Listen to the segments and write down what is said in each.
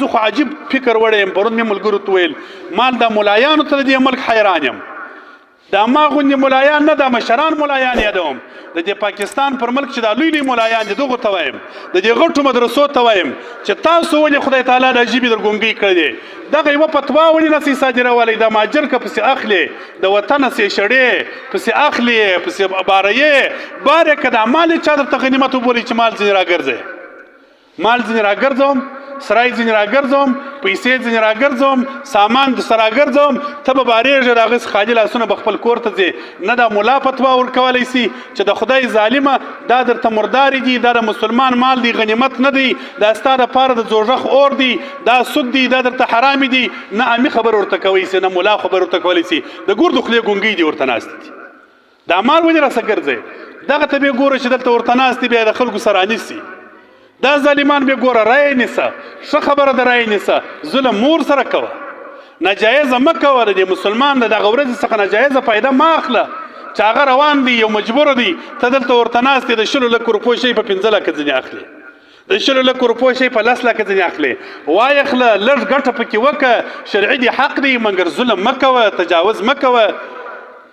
زه خو عجیب فکر وړی یم پرون مې ملګرو ته ویل مال دا ملایانو ته د دې ملک حیران یم دا ما غوندې ملایان نه دا مشران ملایان یادوم د دې پاکستان پر ملک چې دا لوی لوی ملایان دي دغو ته وایم د دې غټو مدرسو ته وایم چې تاسو ولې خدای تعالی دا ژبې در ګونګۍ کړی دی دغه یوه فتوا ولې نسئ صادرولی دا ماجر که پسې اخلې د وطنه سې شړې پسې اخلې پسې بارهیې بار یې که دا مال یې چا درته غنیمت وبولي چې مال ځینې راګرځئ مال ځینې راګرځوم سرای ځینې راګرځوم پیسې ځینې راګرځوم سامان د سره راګرځوم ته به بارېږې د هغې څه خالي لاسونه به خپل کور ته ځې نه دا ملا فتوا ورکولی سي چې د خدای ظالمه دا درته مردارې دي دا د مسلمان مال دی غنیمت نه دی دا ستا دپاره د دوژخ اور دی دا سود دی دا درته حرامې دي نه امي خبر ورته کوی سي نه ملا خبر ورته کولی سي د ګردو خولې ګونګۍ دي ورته ناستې دي دا مال ولې راسه ګرځئ دغه ته بیا ګوره چې دلته ورته ناست دي بیا د خلکو سره انیسي دا ظالمان بیا ګوره رایې نیسه ښه خبره ده رایې نیسه ظلم مور سره کوه ناجایزه مه کوه د دې مسلمان د دغه ورځې څخه ناجایزه فایده مه اخله چې هغه روان دی یو مجبور دی ته دلته ورته ناست یې د 100 لکو روپو شی په 15 لکه ځینې اخلي د 100 لکو روپو شی په 10 لکه ځینې اخلي وای اخله لږ ګټه پکې وکړه شرعي دی حق دی مګر ظلم مه کوه تجاوز مه کوه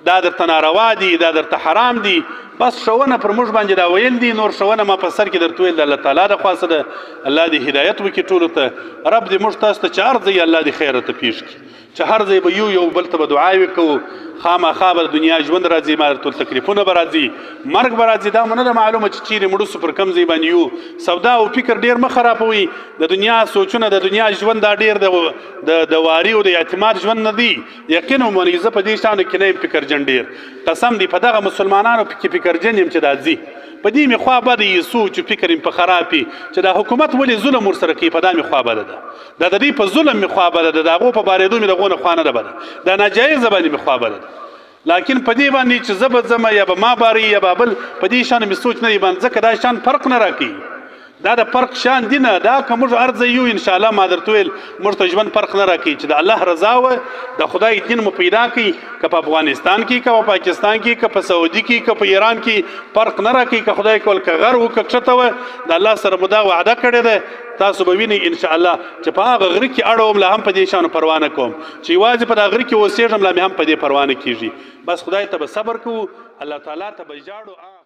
دا درته ناروا دي دا درته حرام دي بس ښوونه پر موږ باندې دا ویل دي نور ښوونه ما په سر کې درته ویل د الله تعالی د خوا څه ده الله دې هدایت وکړي ټولو ته رب دې موږ تاسو ته چې هر ځای الله دې خیره ته پېښ کړي چې هر ځای به یو بل ته به دعاوې کوو خامخا به د دنیا ژوند راځي ما ټول تکلیفونه به راځي مرګ به راځي دا مو نه ده معلومه چې چیرې مړه سو پر کوم ځای باندې یو سودا او فکر ډېر مه خرابوئ د دنیا سوچونه د دنیا ژوند دا ډېر د واري او د اعتماد ژوند نه دی یقین ومنئ زه په دې شیانو کې نه یم فکرجن ډېر قسم دی په دغه مسلمانانو کې فکرجن یم چې دا ځي په دې مې خوا بده یې سوچ فکر مې په خراب چې دا حکومت ولې ظلم ورسره کوي په دا مې خوا بده ده دا د دې په ظلم مې خوا بده ده د هغو په بارېدو مې د هغو نه خوا نه ده بده دا ناجایزه باندې مې خوا بده ده لکن په دې باندې چې زه به ځمه یا به ما باري یا به بل په دې شان مې سوچ نه دی باندې ځکه دا شان فرق نه راکوي دا د فرق شان دي نه دا که موږ هر ځای یو انشاءالله ما درته ویل موږ ته ژوند فرق نه راکوي چې د الله رضا وه د خدای دین مو پیدا کړي که په افغانستان کې که په پاکستان کې که په سعودي کې که په ایران کې فرق نه راکوي که خدای کول که غر و که کښته وه د الله سره مو دا وعده کړې ده تاسو به وینئ انشاءالله چې په هغه غره کې اړوم لا هم په دې شانو پروا نه کوم چې یوازې په دا غره کې اوسېږم لا مې هم په دې پروا نه کېږي بس خدای ته به صبر کوو الله تعالی ته به ژاړو